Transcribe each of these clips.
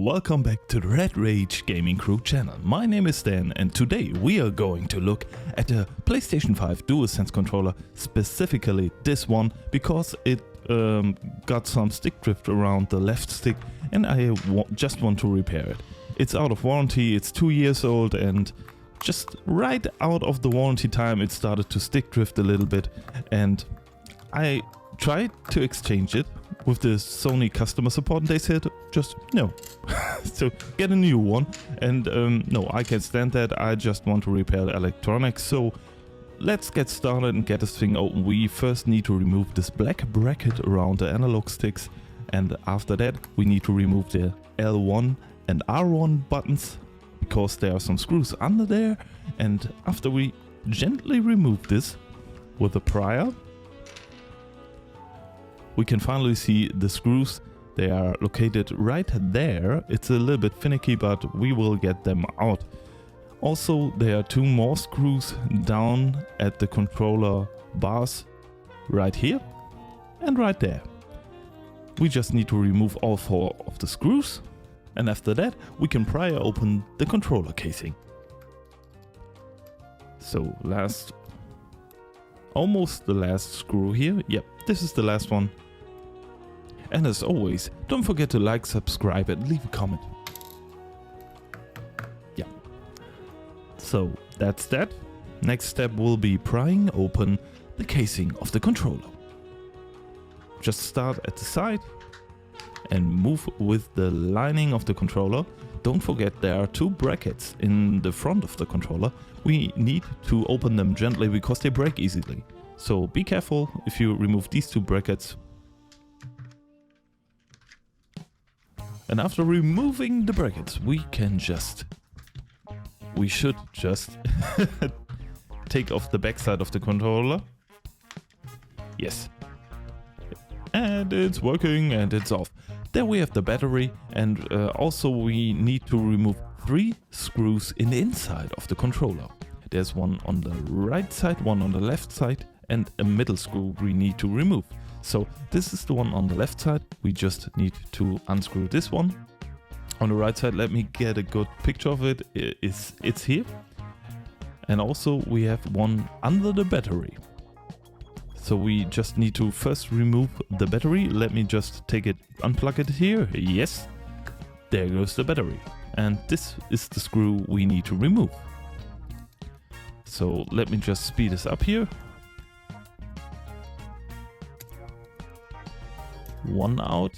welcome back to the Red Rage Gaming Crew channel. My name is Dan and today we are going to look at a PlayStation 5 Dualsense controller, specifically this one, because it got some stick drift around the left stick and I just want to repair it. It's out of warranty, it's 2 years old, and just right out of the warranty time it started to stick drift a little bit, and I tried to exchange it with the Sony customer support and they said just no. So get a new one, and no, I can't stand that. I just want to repair the electronics. So let's get started and get this thing open. We first need to remove this black bracket around the analog sticks, and after that we need to remove the L1 and R1 buttons because there are some screws under there. And after we gently remove this with a prier, we can finally see the screws. They are located right there. It's a little bit finicky, but we will get them out. Also, there are 2 more screws down at the controller bars, right here and right there. We just need to remove all 4 of the screws, and after that we can pry open the controller casing. So almost the last screw here. Yep, this is the last one. And as always, don't forget to like, subscribe and leave a comment. Yeah. So that's that. Next step will be prying open the casing of the controller. Just start at the side and move with the lining of the controller. Don't forget there are 2 brackets in the front of the controller. We need to open them gently because they break easily. So be careful if you remove these 2 brackets. And after removing the brackets, we should just take off the backside of the controller. Yes. And it's working and it's off. There we have the battery, and also we need to remove 3 screws in the inside of the controller. There's one on the right side, one on the left side, and a middle screw we need to remove. So this is the one on the left side. We just need to unscrew this one. On the right side, let me get a good picture of it. It's here. And also we have one under the battery. So we just need to first remove the battery. Let me just unplug it here. Yes, there goes the battery. And this is the screw we need to remove. So let me just speed this up here. One out.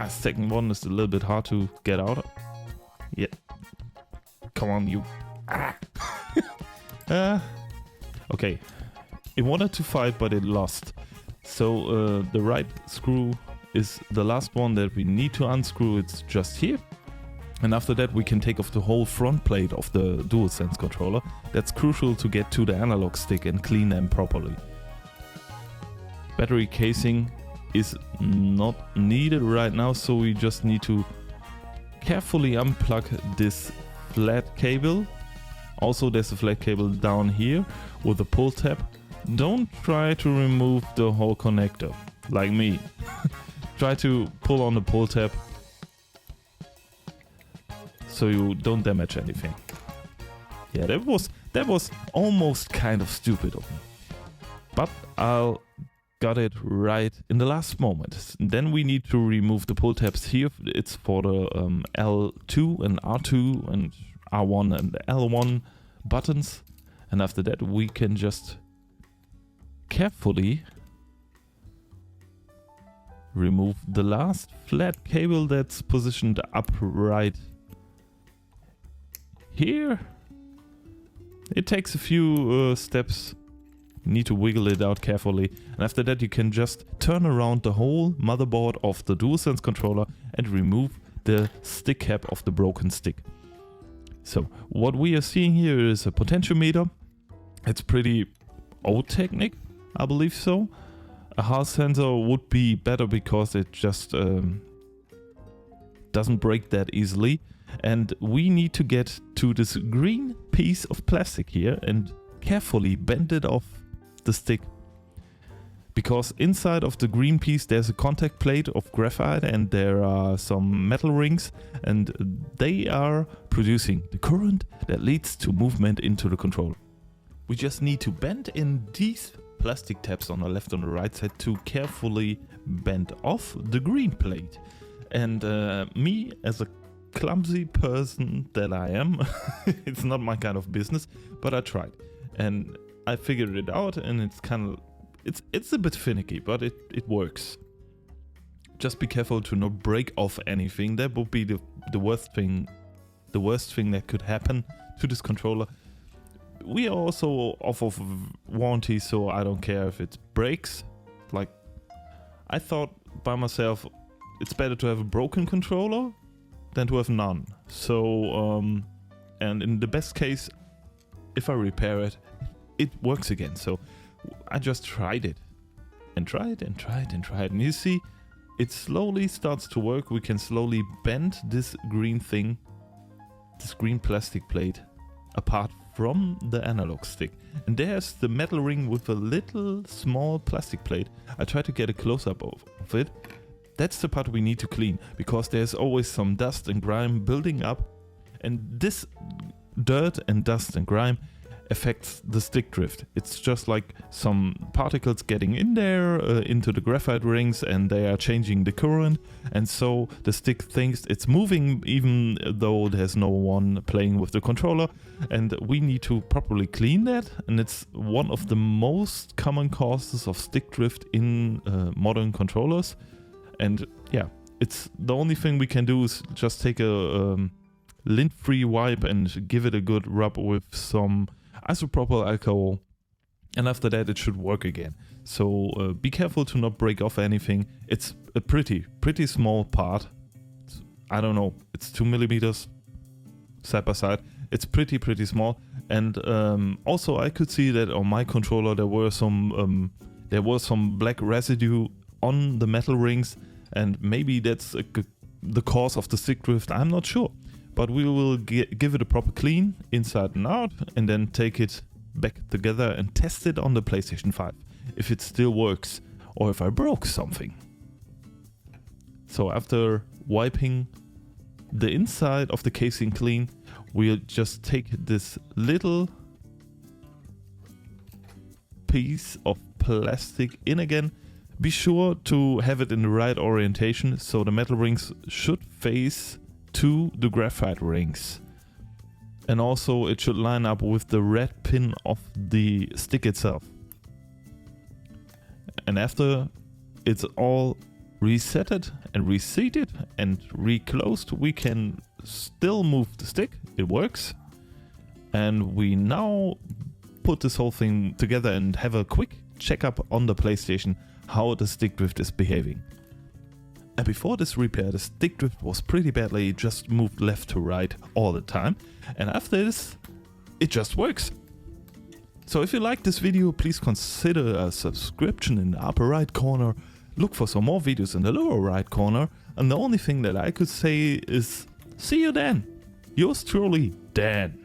Second one is a little bit hard to get out. Yeah. Come on, you. Okay. It wanted to fight, but it lost. So the right screw is the last one that we need to unscrew. It's just here. And after that we can take off the whole front plate of the Dualsense controller. That's crucial to get to the analog stick and clean them properly. Battery casing is not needed right now, so we just need to carefully unplug this flat cable. Also there's a flat cable down here with a pull tab. Don't try to remove the whole connector like me. Try to pull on the pull tab so you don't damage anything. Yeah, that was almost kind of stupid of me, but I'll got it right in the last moment. Then we need to remove the pull tabs here. It's for the L2 and R2 and R1 and L1 buttons. And after that we can just carefully remove the last flat cable that's positioned upright here. It takes a few steps. Need to wiggle it out carefully, and after that you can just turn around the whole motherboard of the Dualsense controller and remove the stick cap of the broken stick. So what we are seeing here is a potentiometer. It's pretty old technique, I believe so. A Hall sensor would be better because it just doesn't break that easily. And we need to get to this green piece of plastic here and carefully bend it off the stick. because inside of the green piece there's a contact plate of graphite and there are some metal rings, and they are producing the current that leads to movement into the controller. We just need to bend in these plastic tabs on the left and the right side to carefully bend off the green plate. And me, as a clumsy person that I am, it's not my kind of business, but I tried and I figured it out, and it's kind of it's a bit finicky, but it works. Just be careful to not break off anything. That would be the worst thing that could happen to this controller. We are also off of warranty, so I don't care if it breaks. Like, I thought by myself, it's better to have a broken controller than to have none. So, and in the best case, if I repair it, it works again. So I just tried it and tried and tried and tried. And you see, it slowly starts to work. We can slowly bend this green thing, this green plastic plate, apart from the analog stick. And there's the metal ring with a little small plastic plate. I tried to get a close-up of it. That's the part we need to clean, because there's always some dust and grime building up, and this dirt and dust and grime affects the stick drift. It's just like some particles getting in there into the graphite rings, and they are changing the current, and so the stick thinks it's moving even though there's no one playing with the controller, and we need to properly clean that. And it's one of the most common causes of stick drift in modern controllers. And yeah, it's the only thing we can do is just take a lint-free wipe and give it a good rub with some isopropyl alcohol, and after that it should work again. So be careful to not break off anything. It's a pretty small part. I don't know, it's 2 millimeters side by side. It's pretty small. And also I could see that on my controller there was some black residue on the metal rings, and maybe that's the cause of the stick drift. I'm not sure. But we will give it a proper clean inside and out, and then take it back together and test it on the PlayStation 5 if it still works, or if I broke something. So after wiping the inside of the casing clean, we'll just take this little piece of plastic in again. Be sure to have it in the right orientation, so the metal rings should face to the graphite rings, and also it should line up with the red pin of the stick itself. And after it's all resetted and reseated and reclosed, we can still move the stick. It works. And we now put this whole thing together and have a quick checkup on the PlayStation how the stick drift is behaving. And before this repair, the stick drift was pretty badly. It just moved left to right all the time. And after this, it just works. So if you like this video, please consider a subscription in the upper right corner. Look for some more videos in the lower right corner. And the only thing that I could say is, see you then. Yours truly, Dan.